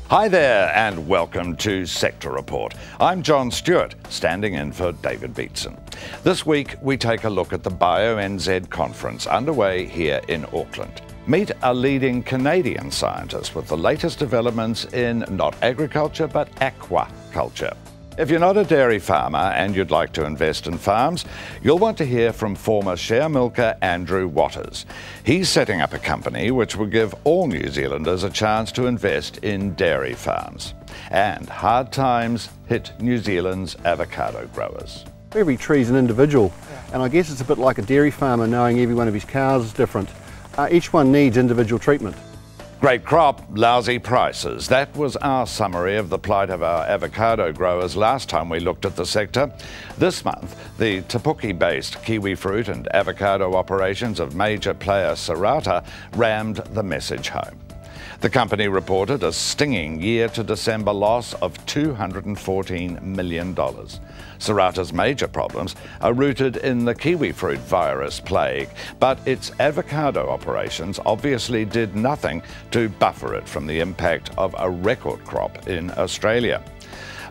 Hi there and welcome to Sector Report. I'm John Stewart, standing in for David Beatson. This week we take a look at the BioNZ conference underway here in Auckland. Meet a leading Canadian scientist with the latest developments in not agriculture but aquaculture. If you're not a dairy farmer and you'd like to invest in farms, you'll want to hear from former share milker Andrew Waters. He's setting up a company which will give all New Zealanders a chance to invest in dairy farms. And hard times hit New Zealand's avocado growers. Every tree's an individual, and I guess it's a bit like a dairy farmer knowing every one of his cows is different. Each one needs individual treatment. Great crop, lousy prices. That was our summary of the plight of our avocado growers last time we looked at the sector. This month, the Tapuki-based kiwi fruit and avocado operations of major player Serata rammed the message home. The company reported a stinging year-to-December loss of $214 million. Serata's major problems are rooted in the kiwi fruit virus plague, but its avocado operations obviously did nothing to buffer it from the impact of a record crop in Australia.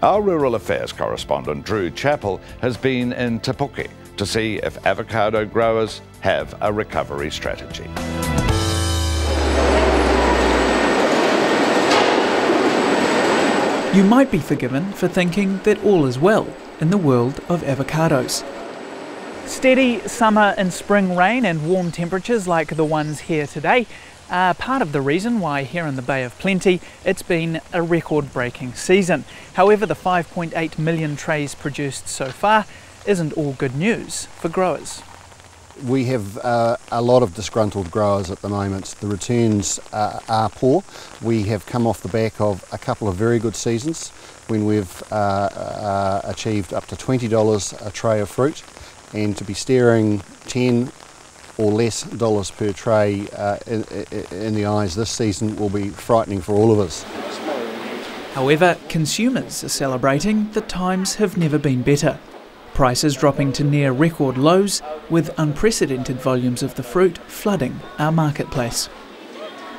Our Rural Affairs correspondent Drew Chappell has been in Tapuki to see if avocado growers have a recovery strategy. You might be forgiven for thinking that all is well in the world of avocados. Steady summer and spring rain and warm temperatures like the ones here today are part of the reason why here in the Bay of Plenty it's been a record-breaking season. However, the 5.8 million trays produced so far isn't all good news for growers. We have a lot of disgruntled growers at the moment. The returns are poor. We have come off the back of a couple of very good seasons when we've achieved up to $20 a tray of fruit, and to be staring $10 or less per tray in the eyes this season will be frightening for all of us. However, consumers are celebrating that times have never been better. Prices dropping to near record lows, with unprecedented volumes of the fruit flooding our marketplace.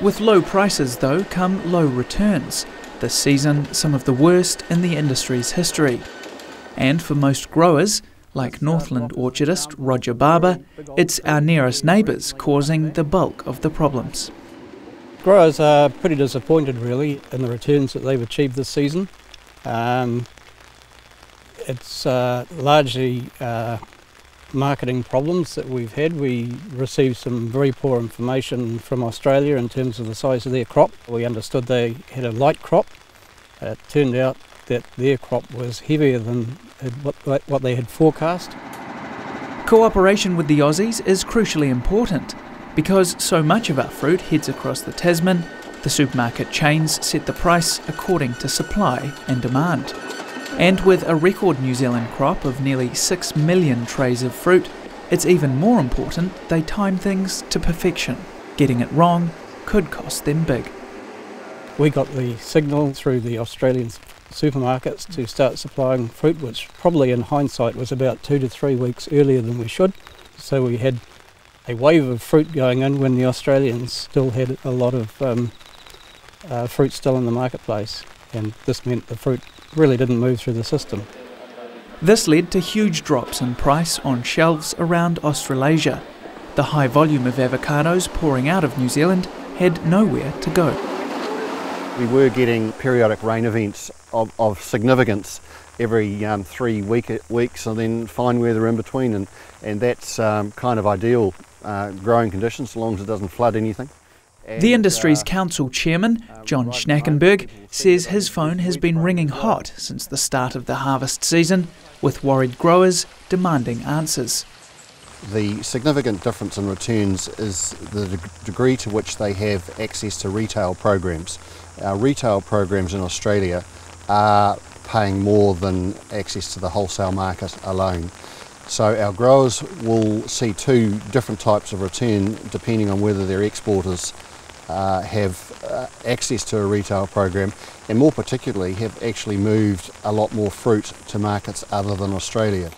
With low prices though come low returns, this season some of the worst in the industry's history. And for most growers, like Northland orchardist Roger Barber, it's our nearest neighbours causing the bulk of the problems. Growers are pretty disappointed really in the returns that they've achieved this season. It's largely marketing problems that we've had. We received some very poor information from Australia in terms of the size of their crop. We understood they had a light crop. It turned out that their crop was heavier than what they had forecast. Cooperation with the Aussies is crucially important because so much of our fruit heads across the Tasman. The supermarket chains set the price according to supply and demand. And with a record New Zealand crop of nearly 6 million trays of fruit, it's even more important they time things to perfection. Getting it wrong could cost them big. We got the signal through the Australian supermarkets to start supplying fruit, which probably in hindsight was about 2 to 3 weeks earlier than we should. So we had a wave of fruit going in when the Australians still had a lot of fruit still in the marketplace, and this meant the fruit really didn't move through the system. This led to huge drops in price on shelves around Australasia. The high volume of avocados pouring out of New Zealand had nowhere to go. We were getting periodic rain events of significance every 3 weeks, and then fine weather in between, and that's kind of ideal growing conditions, so long as it doesn't flood anything. The industry's council chairman, John Stewart, says his phone has been ringing hot since the start of the harvest season, with worried growers demanding answers. The significant difference in returns is the degree to which they have access to retail programs. Our retail programs in Australia are paying more than access to the wholesale market alone. So our growers will see two different types of return depending on whether their exporters have access to a retail program, and more particularly have actually moved a lot more fruit to markets other than Australia.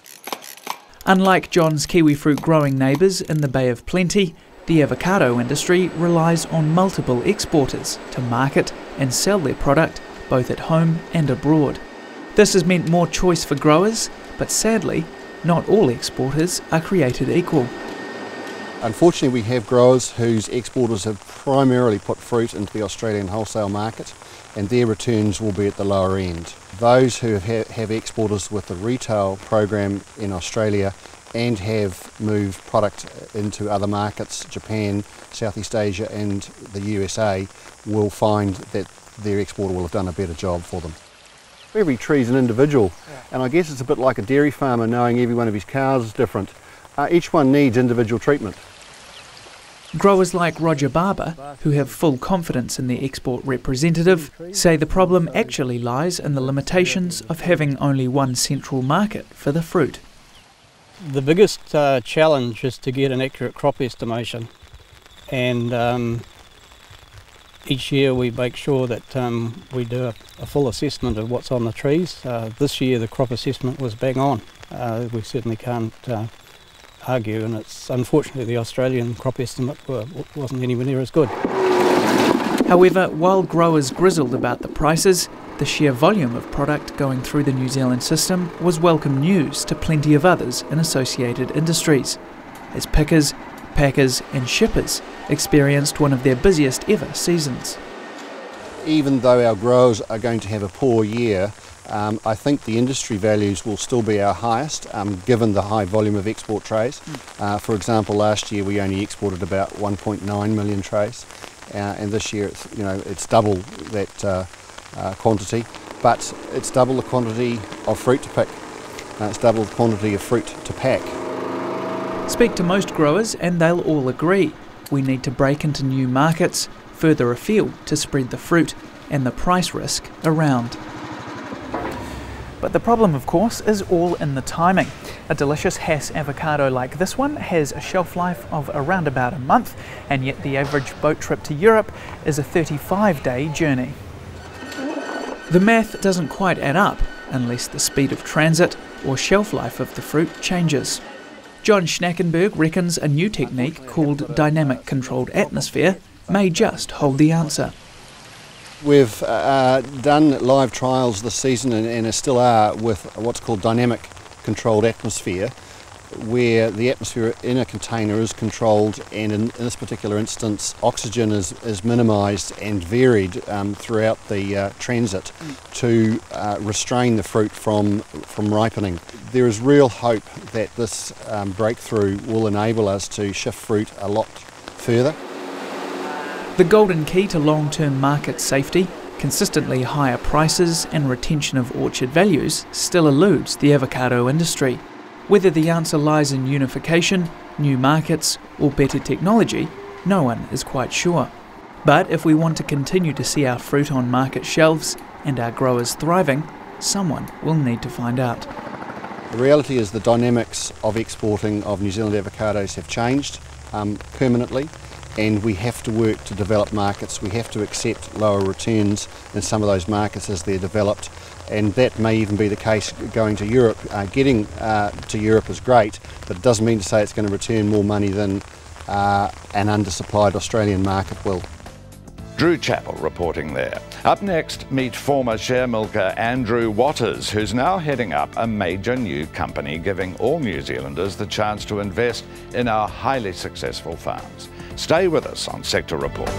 Unlike John's kiwi fruit growing neighbours in the Bay of Plenty, the avocado industry relies on multiple exporters to market and sell their product both at home and abroad. This has meant more choice for growers, but sadly, not all exporters are created equal. Unfortunately, we have growers whose exporters have primarily put fruit into the Australian wholesale market, and their returns will be at the lower end. Those who have exporters with the retail program in Australia and have moved product into other markets, Japan, Southeast Asia and the USA, will find that their exporter will have done a better job for them. Every tree is an individual, and I guess it's a bit like a dairy farmer knowing every one of his cows is different. Each one needs individual treatment. Growers like Roger Barber, who have full confidence in the export representative, say the problem actually lies in the limitations of having only one central market for the fruit. The biggest challenge is to get an accurate crop estimation, and each year we make sure that we do a full assessment of what's on the trees. This year the crop assessment was bang on. We certainly can't argue, and it's unfortunately the Australian crop estimate wasn't anywhere near as good. However, while growers grizzled about the prices, the sheer volume of product going through the New Zealand system was welcome news to plenty of others in associated industries, as pickers, packers and shippers experienced one of their busiest ever seasons. Even though our growers are going to have a poor year, I think the industry values will still be our highest, given the high volume of export trays. For example, last year we only exported about 1.9 million trays, and this year it's double that quantity, but it's double the quantity of fruit to pick. It's double the quantity of fruit to pack. Speak to most growers and they'll all agree. We need to break into new markets, further afield to spread the fruit and the price risk around. But the problem, of course, is all in the timing. A delicious Hass avocado like this one has a shelf life of around about a month, and yet the average boat trip to Europe is a 35-day journey. The math doesn't quite add up unless the speed of transit or shelf life of the fruit changes. John Stewart reckons a new technique called dynamic controlled atmosphere may just hold the answer. We've done live trials this season and still are with what's called dynamic controlled atmosphere, where the atmosphere in a container is controlled, and in this particular instance oxygen is minimised and varied throughout the transit to restrain the fruit from ripening. There is real hope that this breakthrough will enable us to shift fruit a lot further. The golden key to long-term market safety, consistently higher prices and retention of orchard values still eludes the avocado industry. Whether the answer lies in unification, new markets or better technology, no one is quite sure. But if we want to continue to see our fruit on market shelves and our growers thriving, someone will need to find out. The reality is the dynamics of exporting of New Zealand avocados have changed permanently, and we have to work to develop markets. We have to accept lower returns in some of those markets as they're developed, and that may even be the case going to Europe. Getting to Europe is great, but it doesn't mean to say it's going to return more money than an undersupplied Australian market will. Drew Chappell reporting there. Up next, meet former share milker Andrew Waters, who's now heading up a major new company giving all New Zealanders the chance to invest in our highly successful farms. Stay with us on Sector Report.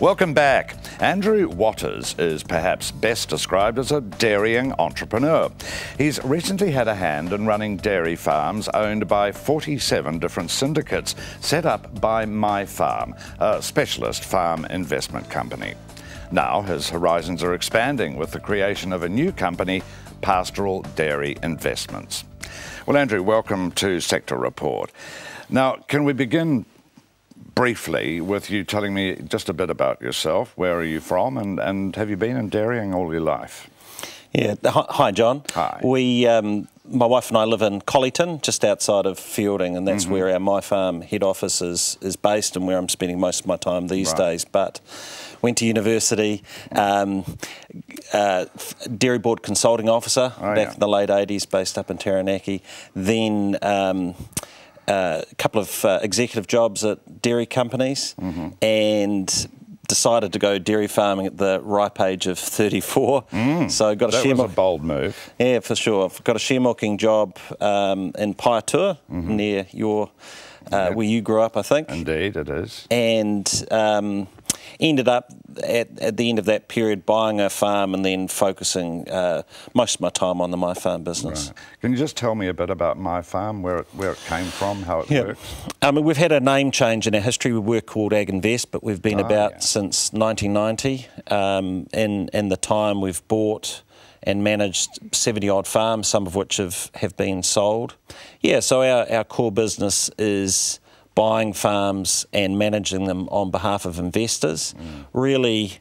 Welcome back. Andrew Waters is perhaps best described as a dairying entrepreneur. He's recently had a hand in running dairy farms owned by 47 different syndicates set up by My Farm, a specialist farm investment company. Now his horizons are expanding with the creation of a new company, Pastoral Dairy Investments. Well, Andrew, welcome to Sector Report. Now, can we begin briefly with you telling me just a bit about yourself? Where are you from, and have you been in dairying all your life? Yeah, hi John. Hi. We My wife and I live in Collyton, just outside of Fielding, and that's where our My Farm head office is based and where I'm spending most of my time these days. But went to university, dairy board consulting officer back in the late 80s, based up in Taranaki. Then a couple of executive jobs at dairy companies, and decided to go dairy farming at the ripe age of 34. So got a that was a bold move. Yeah, for sure. I've got a share milking job in Paiatua, near your where you grew up, I think. Indeed, it is. And ended up at the end of that period buying a farm and then focusing most of my time on the My Farm business. Right. Can you just tell me a bit about My Farm, where it came from, how it works? I mean, we've had a name change in our history. We were called Ag Invest, but we've been about since 1990. In the time we've bought and managed 70-odd farms, some of which have been sold. Yeah, so our core business is buying farms and managing them on behalf of investors. Really,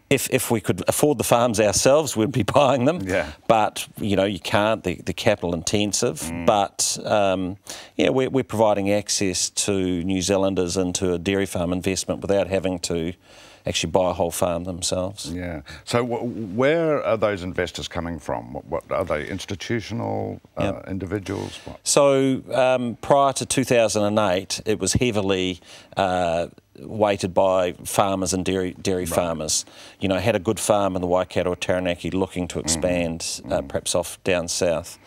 if we could afford the farms ourselves, we'd be buying them. Yeah. But, you know, you can't, they're capital intensive. But, yeah, we're providing access to New Zealanders into a dairy farm investment without having to actually buy a whole farm themselves. Yeah. So where are those investors coming from? What are they, institutional individuals? What? So prior to 2008, it was heavily weighted by farmers and dairy farmers. You know, had a good farm in the Waikato or Taranaki looking to expand perhaps off down south.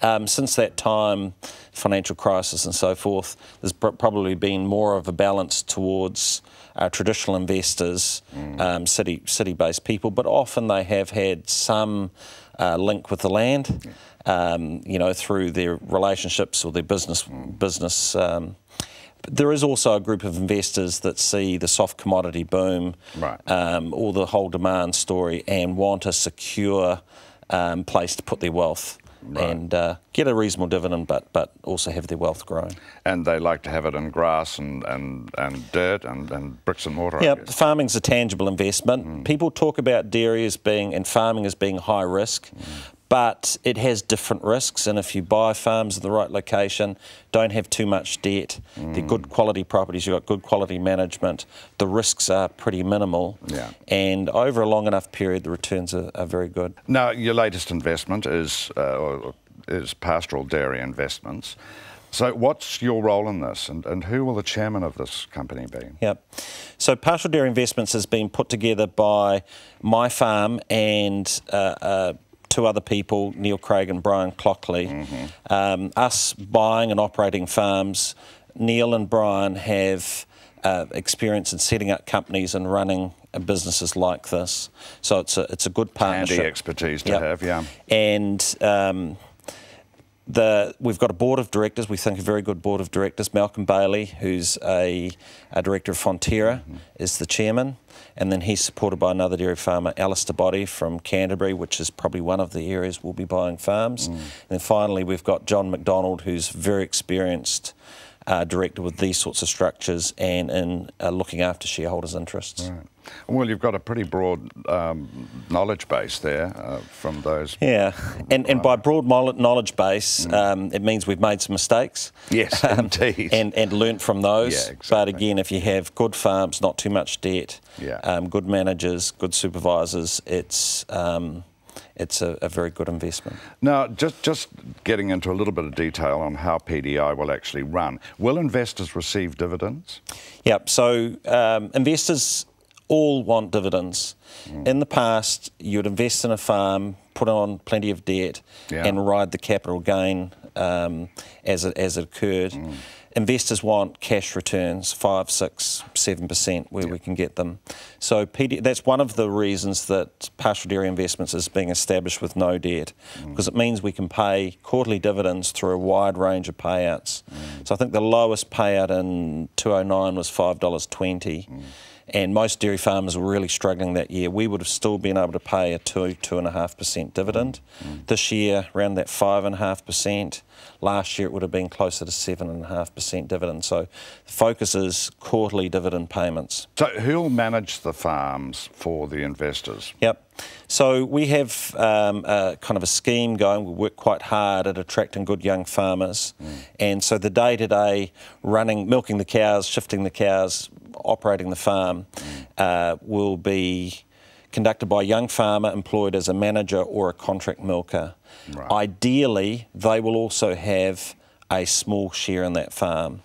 Since that time, financial crisis and so forth, there's probably been more of a balance towards traditional investors, city-based people, but often they have had some link with the land, you know, through their relationships or their business. There is also a group of investors that see the soft commodity boom, or the whole demand story, and want a secure place to put their wealth. And get a reasonable dividend, but also have their wealth growing. And they like to have it in grass and dirt and bricks and mortar. Yeah, farming's a tangible investment. People talk about dairy as being and farming as being high risk, but it has different risks. And if you buy farms in the right location, don't have too much debt, they're good quality properties, you've got good quality management, the risks are pretty minimal. And over a long enough period, the returns are very good. Now, your latest investment is Pastoral Dairy Investments. So what's your role in this, and who will the chairman of this company be? Yep. So Pastoral Dairy Investments has been put together by My Farm and two other people, Neil Craig and Brian Clockley. Us buying and operating farms, Neil and Brian have experience in setting up companies and running businesses like this. So it's a good partnership. Handy expertise to have, yeah. And we've got a board of directors, we think a very good board of directors. Malcolm Bailey, who's a director of Fonterra, is the chairman. And then he's supported by another dairy farmer, Alistair Boddy from Canterbury, which is probably one of the areas we'll be buying farms. And then finally, we've got John McDonald, who's very experienced director with these sorts of structures and in looking after shareholders' interests. Right. Well, you've got a pretty broad knowledge base there from those. Yeah, and by broad knowledge base, it means we've made some mistakes. Yes, indeed. And learnt from those. Yeah, exactly. But again, if you have good farms, not too much debt, good managers, good supervisors, it's a very good investment. Now, just getting into a little bit of detail on how PDI will actually run. Will investors receive dividends? Yep, so investors all want dividends. In the past, you would invest in a farm, put on plenty of debt, and ride the capital gain as it occurred. Investors want cash returns, 5, 6, 7%, where we can get them. So that's one of the reasons that Pastoral Dairy Investments is being established with no debt, because it means we can pay quarterly dividends through a wide range of payouts. So I think the lowest payout in 2009 was $5.20. And most dairy farmers were really struggling that year. We would have still been able to pay a 2.5% dividend. This year, around that 5.5%. Last year, it would have been closer to 7.5% dividend. So the focus is quarterly dividend payments. So who'll manage the farms for the investors? Yep. So we have a kind of a scheme going. We work quite hard at attracting good young farmers. And so the day-to-day running, milking the cows, shifting the cows, operating the farm will be conducted by a young farmer employed as a manager or a contract milker. Right. Ideally, they will also have a small share in that farm.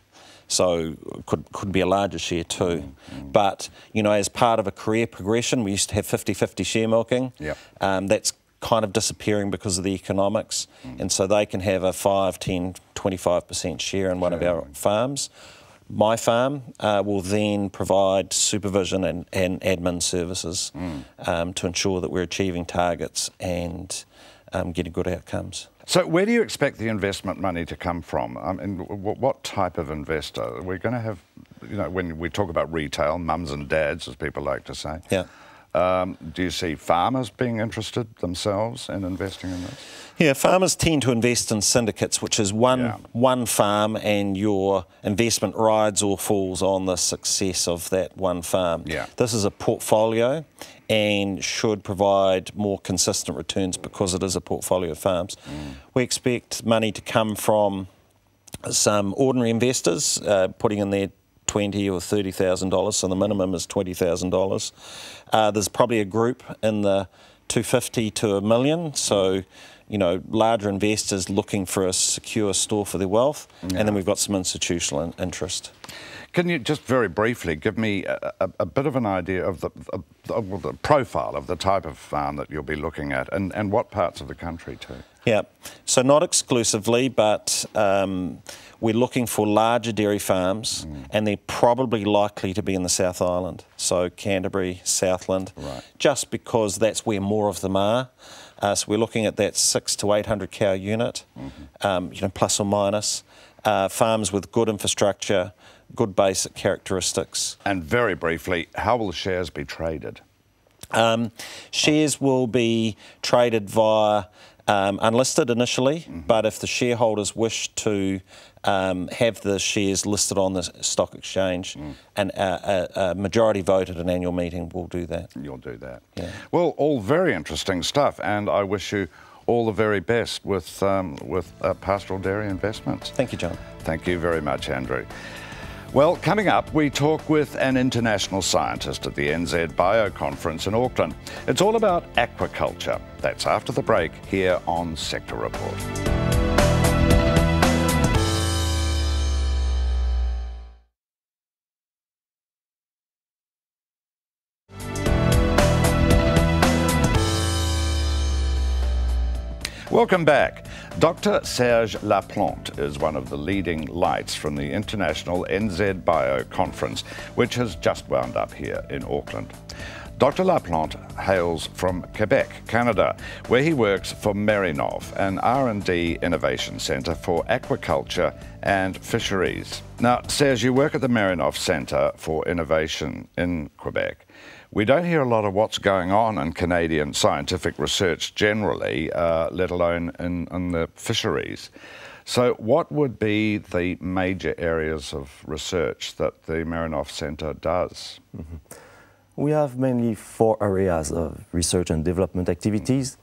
So could be a larger share too. But, you know, as part of a career progression, we used to have 50-50 share milking. Yep. That's kind of disappearing because of the economics. And so they can have a 5, 10, 25% share in one of our farms. My farm will then provide supervision and admin services to ensure that we're achieving targets and getting good outcomes. So where do you expect the investment money to come from? I mean, what type of investor? We're going to have, you know, when we talk about retail, mums and dads, as people like to say. Yeah. Do you see farmers being interested themselves in investing in this? Yeah, farmers tend to invest in syndicates, which is one farm, and your investment rides or falls on the success of that one farm. Yeah. This is a portfolio and should provide more consistent returns because it is a portfolio of farms. We expect money to come from some ordinary investors putting in their $20,000 or $30,000, so the minimum is $20,000. There's probably a group in the $250,000 to $1 million, so you know, larger investors looking for a secure store for their wealth, and then we've got some institutional interest. Can you just very briefly give me a bit of an idea of the profile of the type of farm that you'll be looking at, and what parts of the country too? Yeah, so not exclusively, but we're looking for larger dairy farms, and they're probably likely to be in the South Island, so Canterbury, Southland, just because that's where more of them are. So we're looking at that 600 to 800 cow unit, you know, plus or minus, farms with good infrastructure, good basic characteristics. And very briefly, how will the shares be traded? Shares will be traded via unlisted initially, but if the shareholders wish to have the shares listed on the stock exchange and a majority vote at an annual meeting, we'll do that. You'll do that. Yeah. Well, all very interesting stuff, and I wish you all the very best with Pastoral Dairy Investments. Thank you, John. Thank you very much, Andrew. Well, coming up, we talk with an international scientist at the NZ Bio Conference in Auckland. It's all about aquaculture. That's after the break here on Sector Report. Welcome back. Dr. Serge Laplante is one of the leading lights from the International NZ Bio Conference, which has just wound up here in Auckland. Dr. Laplante hails from Quebec, Canada, where he works for Marinov, an R&D innovation centre for aquaculture and fisheries. Now, Serge, you work at the Marinov Centre for Innovation in Quebec. We don't hear a lot of what's going on in Canadian scientific research generally, let alone in the fisheries. So what would be the major areas of research that the Marinov Centre does? We have mainly 4 areas of research and development activities.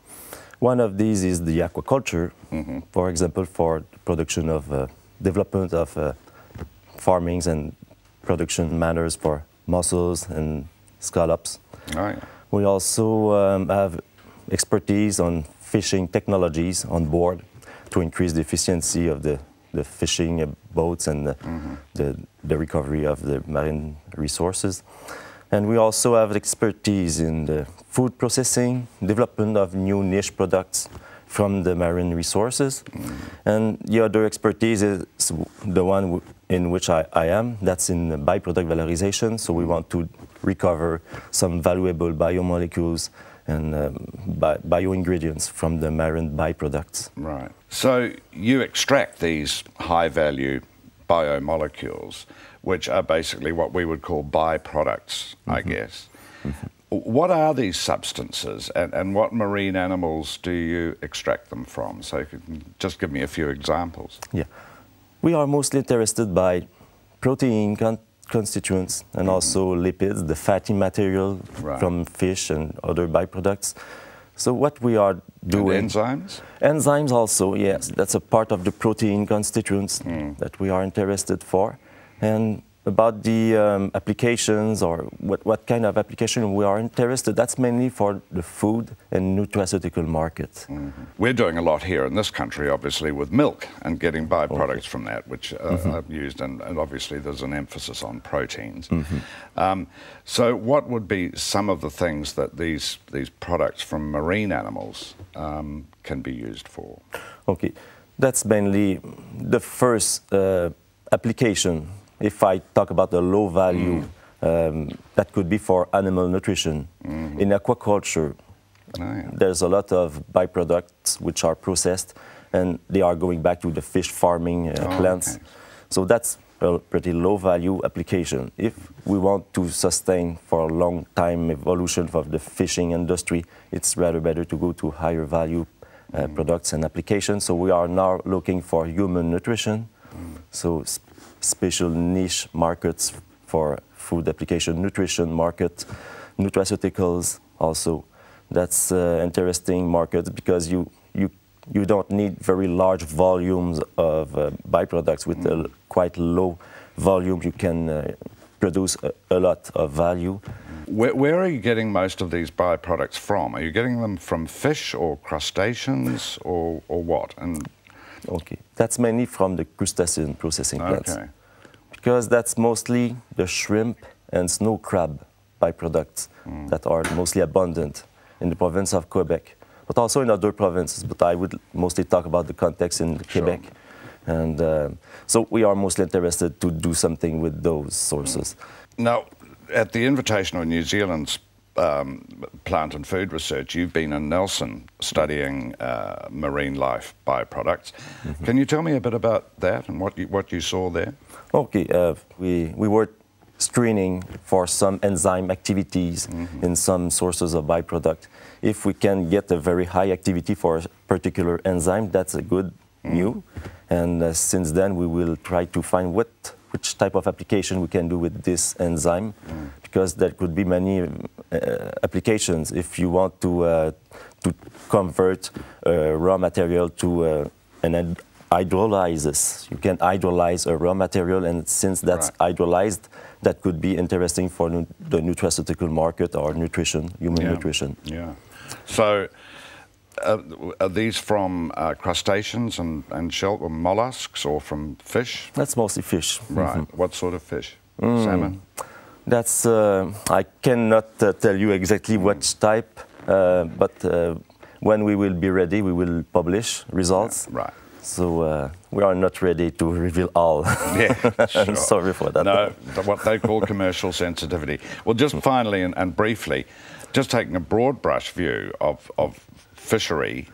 One of these is the aquaculture, for example, for the production of development of farmings and production manners for mussels and scallops. Oh, yeah. We also have expertise on fishing technologies on board to increase the efficiency of the fishing boats and the recovery of the marine resources. And we also have expertise in the food processing, development of new niche products from the marine resources. And the other expertise is the one in which I am, that's in byproduct valorization. So we want to recover some valuable biomolecules and bioingredients from the marine byproducts. Right. So you extract these high-value biomolecules, which are basically what we would call byproducts, I guess. What are these substances, and what marine animals do you extract them from? So you can just give me a few examples. Yeah. We are mostly interested by protein constituents and also lipids, the fatty material from fish and other byproducts. So what we are doing... And enzymes? Enzymes also, yes. That's a part of the protein constituents that we are interested for. And about the applications, or what kind of application we are interested, that's mainly for the food and nutraceutical market. We're doing a lot here in this country, obviously, with milk and getting byproducts from that, which are used, and obviously there's an emphasis on proteins. So what would be some of the things that these products from marine animals can be used for? Okay, that's mainly the first application. If I talk about the low value, that could be for animal nutrition. In aquaculture, there's a lot of byproducts which are processed, and they are going back to the fish farming plants. So that's a pretty low value application. If we want to sustain for a long time evolution of the fishing industry, it's rather better to go to higher value products and applications. So we are now looking for human nutrition. So special niche markets for food application, nutrition market, nutraceuticals also. That's interesting market because you don't need very large volumes of byproducts. With a quite low volume, you can produce a lot of value. Where are you getting most of these byproducts from? Are you getting them from fish or crustaceans or what? Okay, that's mainly from the crustacean processing plants. Because that's mostly the shrimp and snow crab byproducts that are mostly abundant in the province of Quebec, but also in other provinces. But I would mostly talk about the context in Quebec. And so we are mostly interested to do something with those sources. Now, at the invitation of New Zealand's Plant and Food Research, you've been in Nelson studying marine life byproducts. Can you tell me a bit about that and what you saw there? Okay, we were screening for some enzyme activities in some sources of byproduct. If we can get a very high activity for a particular enzyme, that's a good news. And since then, we will try to find which type of application we can do with this enzyme, because there could be many applications. If you want to convert raw material to an hydrolysis, you can hydrolyze a raw material, and since that's hydrolyzed, that could be interesting for the nutraceutical market or nutrition, human nutrition. So are these from crustaceans and shell or mollusks, or from fish? That's mostly fish. Right. What sort of fish? Salmon? That's I cannot tell you exactly which type, but when we will be ready, we will publish results. Right. So we are not ready to reveal all. Sure. I'm sorry for that. No, what they call commercial sensitivity. Well, just finally and briefly, just taking a broad brush view of fishery,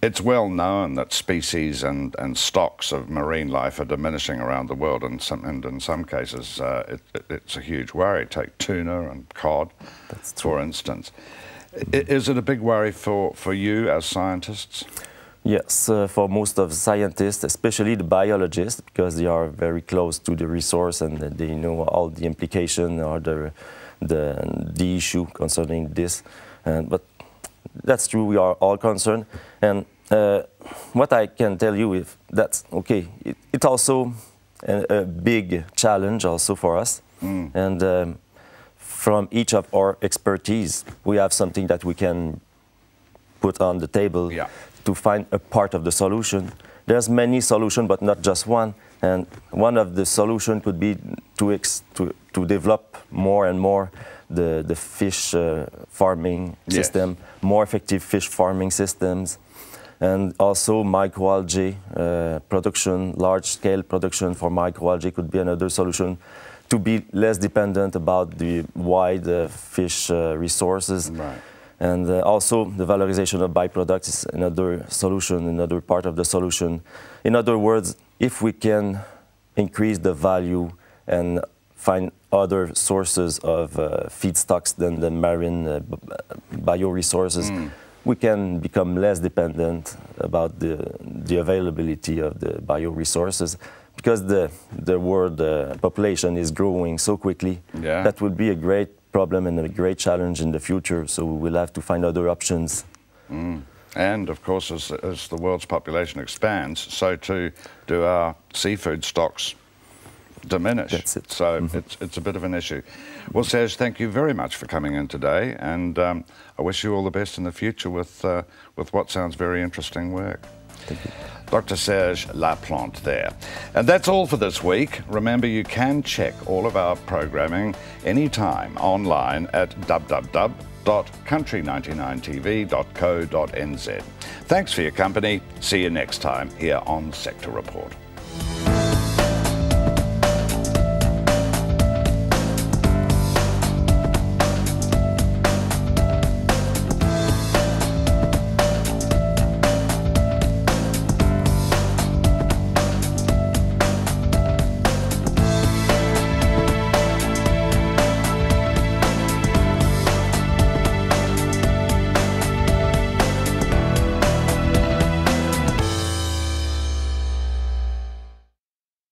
it's well known that species and stocks of marine life are diminishing around the world, and in some cases it's a huge worry. Take tuna and cod, for instance. Is it a big worry for you as scientists? Yes, for most of the scientists, especially the biologists, because they are very close to the resource and they know all the implication or the issue concerning this. But that's true, we are all concerned. And what I can tell you is that's okay. It's also a big challenge also for us. And from each of our expertise, we have something that we can put on the table to find a part of the solution. There's many solutions, but not just one. And one of the solutions could be to develop more and more the fish farming system, more effective fish farming systems, and also microalgae production, large-scale production for microalgae could be another solution to be less dependent about the wide fish resources. Right. And also the valorization of byproducts is another solution, another part of the solution. In other words, if we can increase the value and find other sources of feedstocks than the marine bioresources, we can become less dependent about the availability of the bioresources. because the world population is growing so quickly, that will be a great problem and a great challenge in the future. So we will have to find other options. And of course, as the world's population expands, so too do our seafood stocks diminish. That's it. So it's a bit of an issue. Well, Serge, thank you very much for coming in today, and I wish you all the best in the future with what sounds very interesting work. Thank you. Dr. Serge Laplante there. And that's all for this week. Remember, you can check all of our programming anytime online at www.country99tv.co.nz. Thanks for your company. See you next time here on Sector Report.